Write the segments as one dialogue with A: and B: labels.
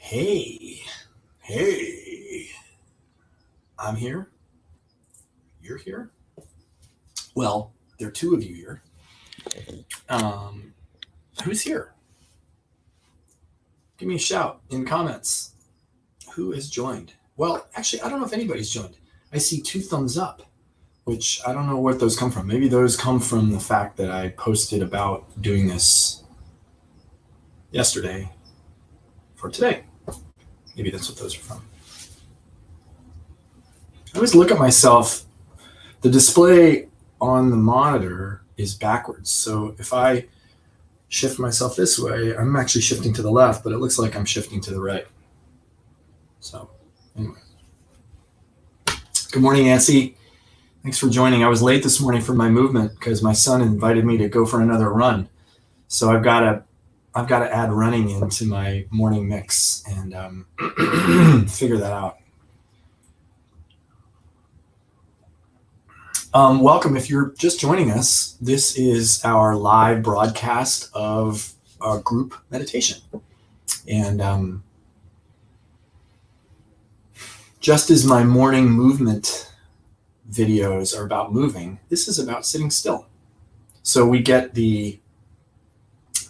A: Hey, I'm here. You're here. Well, there are two of you here. Who's here? Give me a shout in comments. Who has joined? Well, actually, I don't know if anybody's joined. I see 2 thumbs up, which I don't know what those come from. Maybe those come from the fact that I posted about doing this yesterday for today. Maybe that's what those are from. I always look at myself. The display on the monitor is backwards. So if I shift myself this way, I'm actually shifting to the left, but it looks like I'm shifting to the right. So anyway. Good morning, Nancy. Thanks for joining. I was late this morning for my movement because my son invited me to go for another run. So I've got to add running into my morning mix and figure that out. Welcome. If you're just joining us, this is our live broadcast of a group meditation. And just as my morning movement videos are about moving, this is about sitting still. So we get the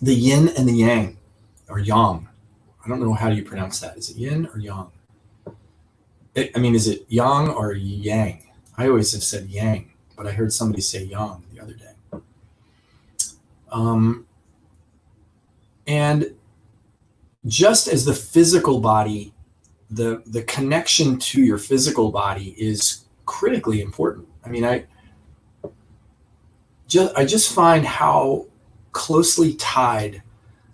A: yin and the yang, or yang. I don't know how you pronounce that. Is it yin or yang? Is it yang or yang? I always have said yang, but I heard somebody say yang the other day. And just as the physical body, the connection to your physical body is critically important. I just find how closely tied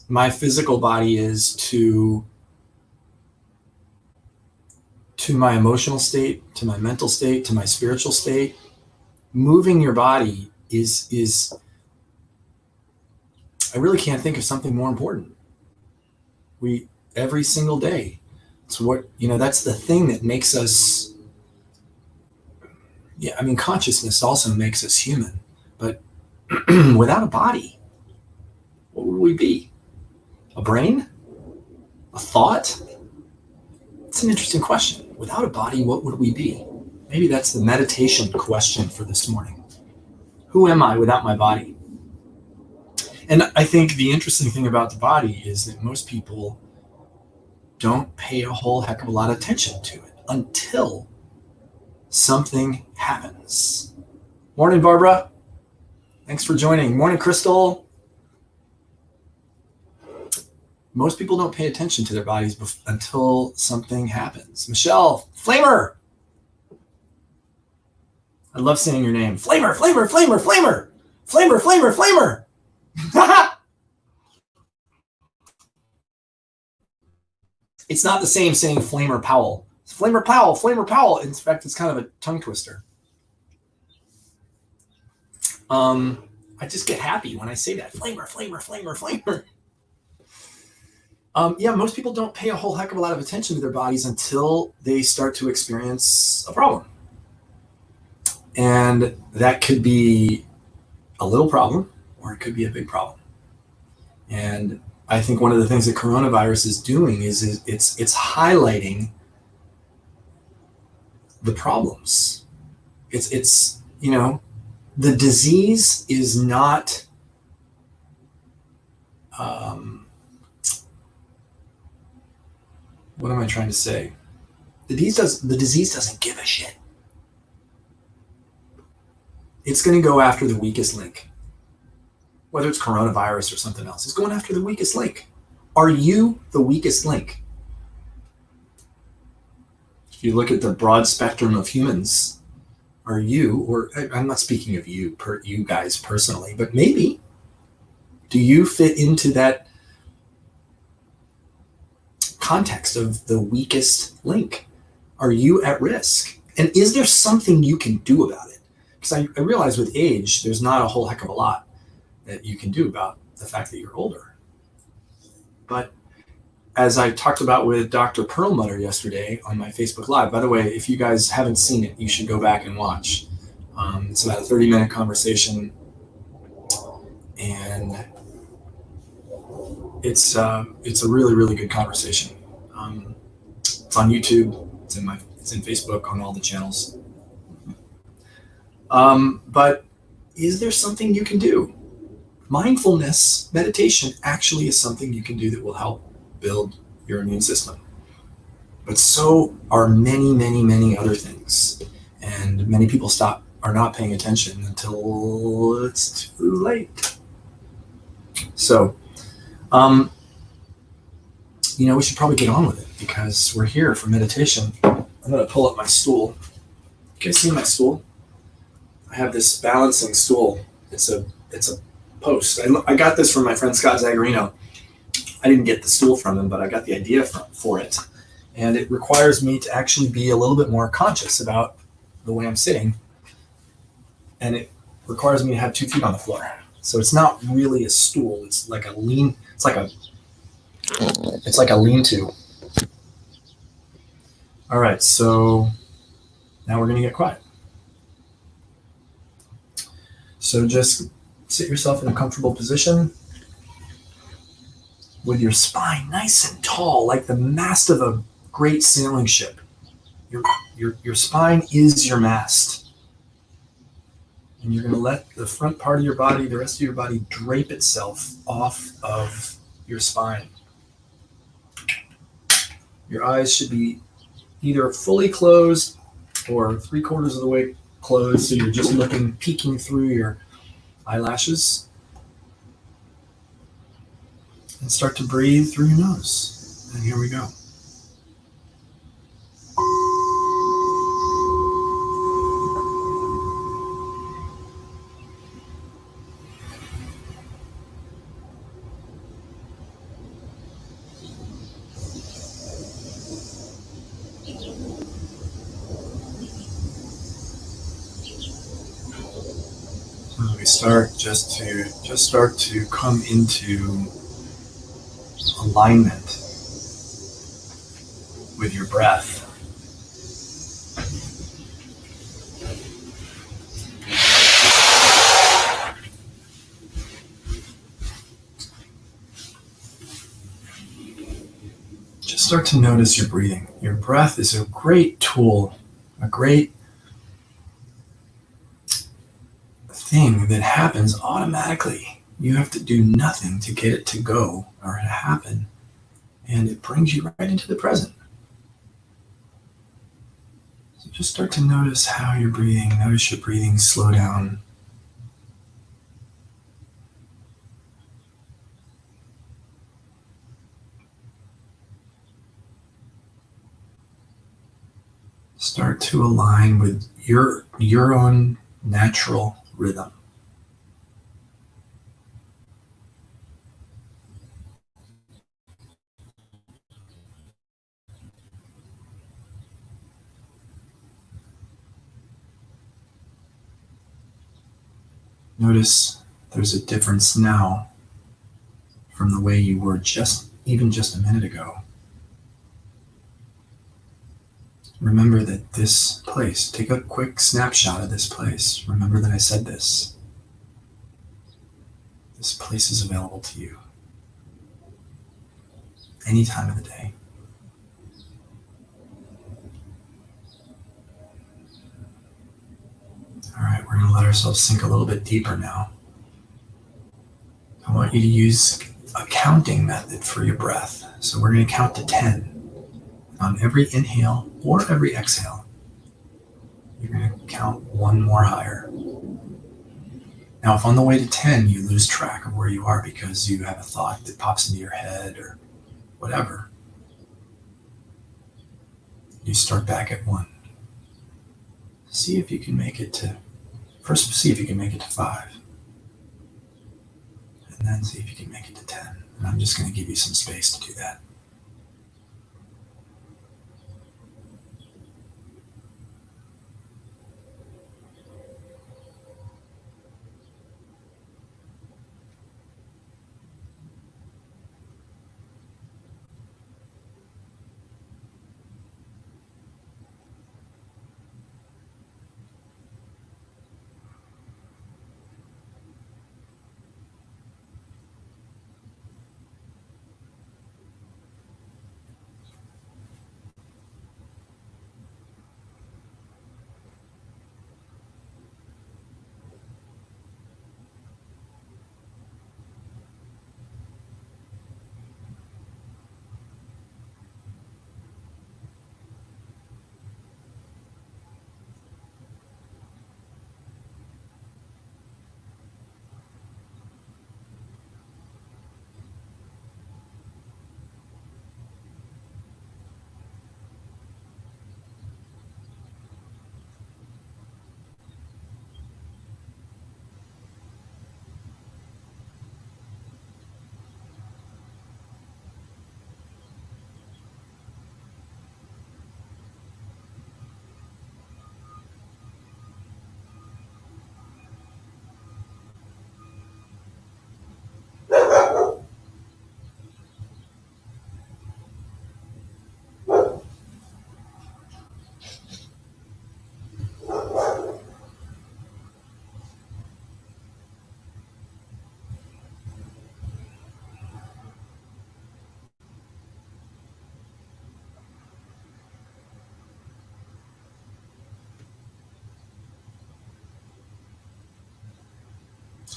A: my physical body is to my emotional state, to my mental state, to my spiritual state. Moving your body is I really can't think of something more important. Every single day, it's what, that's the thing that makes us, consciousness also makes us human, but without a body, what would we be? A brain? A thought? It's an interesting question. Without a body, what would we be? Maybe that's the meditation question for this morning. Who am I without my body? And I think the interesting thing about the body is that most people don't pay a whole heck of a lot of attention to it until something happens. Morning, Barbara. Thanks for joining. Morning, Crystal. Most people don't pay attention to their bodies until something happens. Michelle, Flamer. I love saying your name. Flamer, Flamer, Flamer, Flamer. Flamer, Flamer, Flamer. It's not the same saying Flamer Powell. Flamer Powell, Flamer Powell. In fact, it's kind of a tongue twister. I just get happy when I say that. Flamer, Flamer, Flamer, Flamer. Most people don't pay a whole heck of a lot of attention to their bodies until they start to experience a problem. And that could be a little problem, or it could be a big problem. And I think one of the things that coronavirus is doing is it's highlighting the problems. It's the disease is not what am I trying to say? The disease doesn't give a shit. It's going to go after the weakest link. Whether it's coronavirus or something else, it's going after the weakest link. Are you the weakest link? If you look at the broad spectrum of humans, are you, or I'm not speaking of you guys personally, but maybe, do you fit into that context of the weakest link? Are you at risk? And is there something you can do about it? Because I realize with age, there's not a whole heck of a lot that you can do about the fact that you're older. But as I talked about with Dr. Perlmutter yesterday on my Facebook Live, by the way, if you guys haven't seen it, you should go back and watch. It's about a 30-minute conversation, and it's a really, really good conversation. It's on YouTube. It's in Facebook, on all the channels. But is there something you can do? Mindfulness, meditation actually is something you can do that will help build your immune system. But so are many, many, many other things. And many people are not paying attention until it's too late. So, we should probably get on with it because we're here for meditation. I'm going to pull up my stool. You guys see my stool? I have this balancing stool. It's a post. I got this from my friend Scott Zagarino. I didn't get the stool from him, but I got the idea for it. And it requires me to actually be a little bit more conscious about the way I'm sitting. And it requires me to have 2 feet on the floor. So it's not really a stool. It's like a lean-to. All right, so now we're going to get quiet. So just sit yourself in a comfortable position with your spine nice and tall, like the mast of a great sailing ship. Your spine is your mast. And you're going to let the front part of your body, the rest of your body, drape itself off of your spine. Your eyes should be either fully closed or 3/4 of the way closed, so you're just peeking through your eyelashes. And start to breathe through your nose. And here we go. So we start to come into alignment with your breath. Just start to notice your breathing. Your breath is a great tool, a great thing that happens automatically. You have to do nothing to get it to go or to happen. And it brings you right into the present. So just start to notice how you're breathing. Notice your breathing slow down. Start to align with your own natural rhythm. Notice there's a difference now from the way you were just a minute ago. Remember that this place, take a quick snapshot of this place. Remember that I said this. This place is available to you any time of the day. All right, we're going to let ourselves sink a little bit deeper now. I want you to use a counting method for your breath. So we're going to count to 10 on every inhale or every exhale. You're going to count one more higher. Now, if on the way to 10 you lose track of where you are because you have a thought that pops into your head or whatever, you start back at 1. See if you can make it to 5. And then see if you can make it to 10. And I'm just going to give you some space to do that.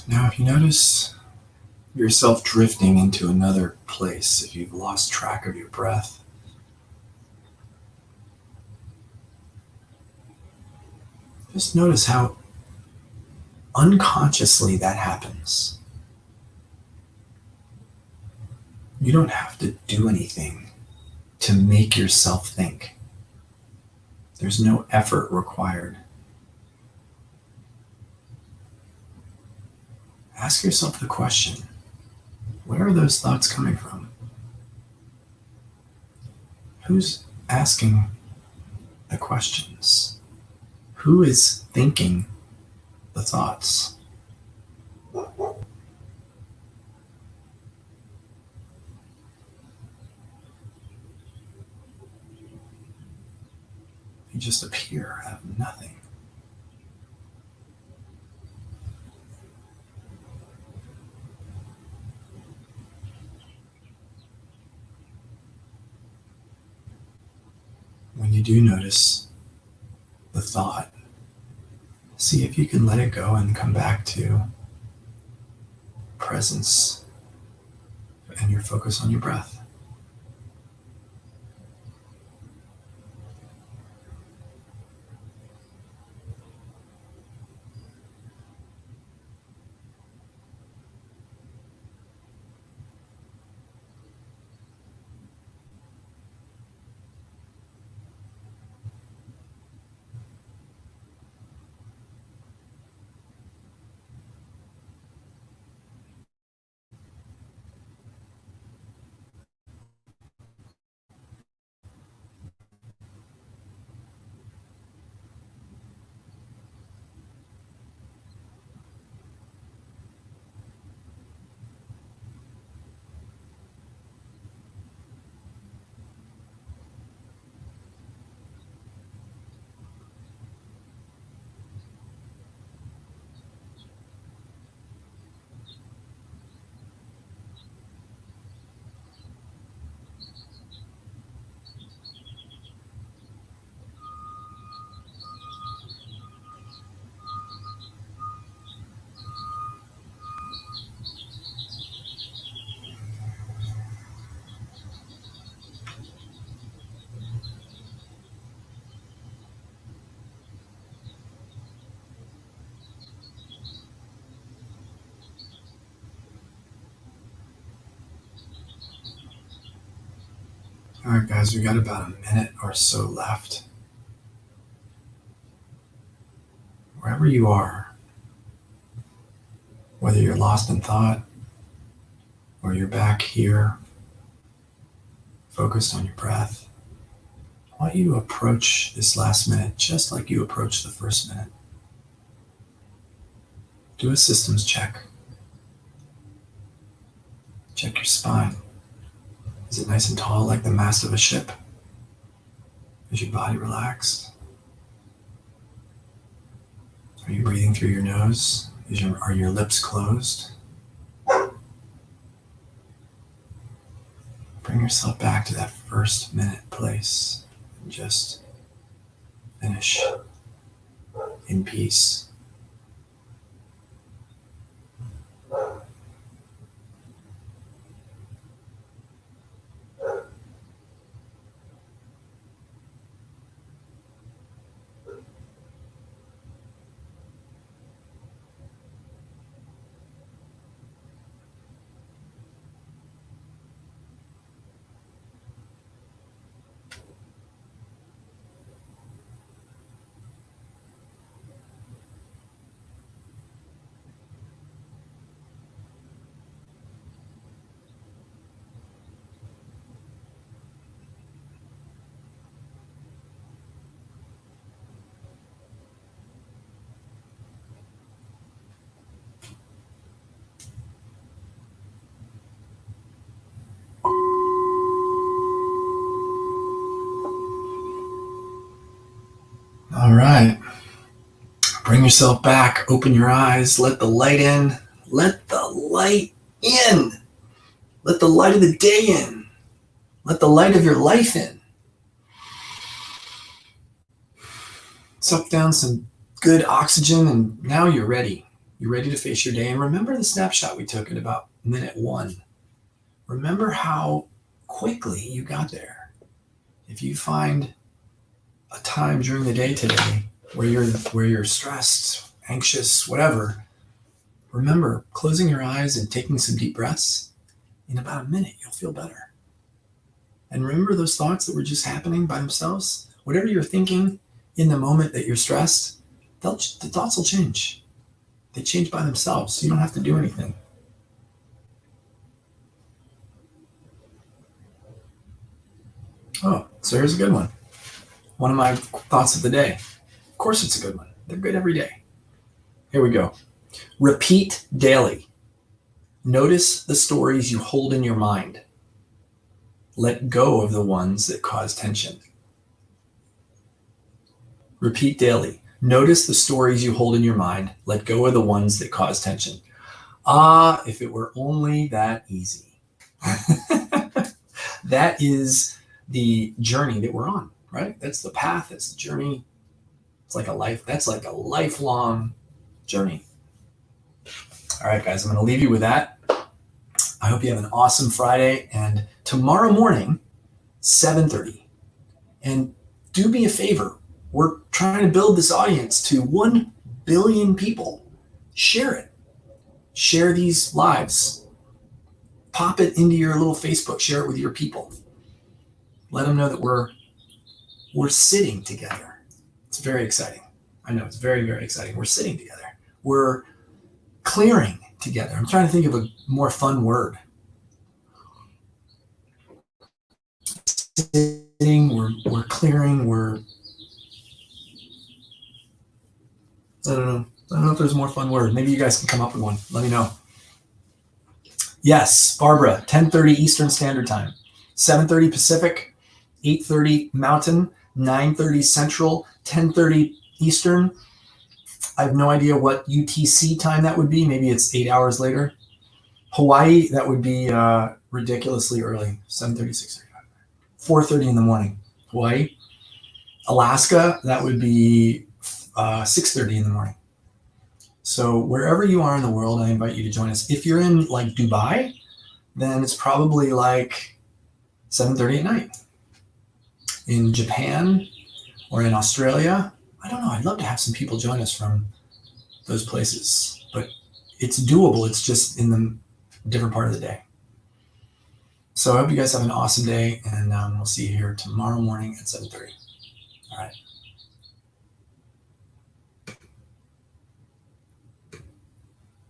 A: Now, if you notice yourself drifting into another place, if you've lost track of your breath, just notice how unconsciously that happens. You don't have to do anything to make yourself think. There's no effort required. Ask yourself the question, where are those thoughts coming from? Who's asking the questions? Who is thinking the thoughts? They just appear out of nothing. When you do notice the thought, see if you can let it go and come back to presence and your focus on your breath. All right, guys, we got about a minute or so left. Wherever you are, whether you're lost in thought or you're back here, focused on your breath, I want you to approach this last minute just like you approached the first minute. Do a systems check. Check your spine. Is it nice and tall like the mast of a ship? Is your body relaxed? Are you breathing through your nose? Are your lips closed? Bring yourself back to that first minute place and just finish in peace. All right. Bring yourself back. Open your eyes. Let the light in. Let the light in. Let the light of the day in. Let the light of your life in. Suck down some good oxygen, and now you're ready. You ready to face your day? And remember the snapshot we took at about minute 1. Remember how quickly you got there. If you find a time during the day today where you're stressed, anxious, whatever, remember closing your eyes and taking some deep breaths. In about a minute, you'll feel better. And remember those thoughts that were just happening by themselves? Whatever you're thinking in the moment that you're stressed, the thoughts will change. They change by themselves. You don't have to do anything. Oh, so here's a good one. One of my thoughts of the day. Of course it's a good one. They're good every day. Here we go. Repeat daily. Notice the stories you hold in your mind. Let go of the ones that cause tension. Repeat daily. Notice the stories you hold in your mind. Let go of the ones that cause tension. Ah, if it were only that easy. That is the journey that we're on, right? That's the path. That's the journey. It's like a life. That's like a lifelong journey. All right, guys, I'm going to leave you with that. I hope you have an awesome Friday. And tomorrow morning, 7:30. And do me a favor. We're trying to build this audience to 1 billion people. Share it. Share these lives. Pop it into your little Facebook. Share it with your people. Let them know that we're sitting together. It's very exciting. I know it's very, very exciting. We're sitting together. We're clearing together. I'm trying to think of a more fun word. Sitting, we're clearing, I don't know if there's a more fun word. Maybe you guys can come up with one. Let me know. Yes, Barbara, 10:30 Eastern Standard Time, 7:30 Pacific, 8:30 Mountain, 9:30 Central, 10:30 Eastern. I have no idea what UTC time that would be. Maybe it's 8 hours later. Hawaii, that would be ridiculously early, 7:30, 6:30, 4:30 in the morning. Hawaii. Alaska, that would be 6:30 in the morning. So wherever you are in the world, I invite you to join us. If you're in like Dubai, then it's probably like 7:30 at night. In Japan or in Australia, I don't know. I'd love to have some people join us from those places, but it's doable. It's just in the different part of the day. So I hope you guys have an awesome day, and we'll see you here tomorrow morning at 7:30. All right.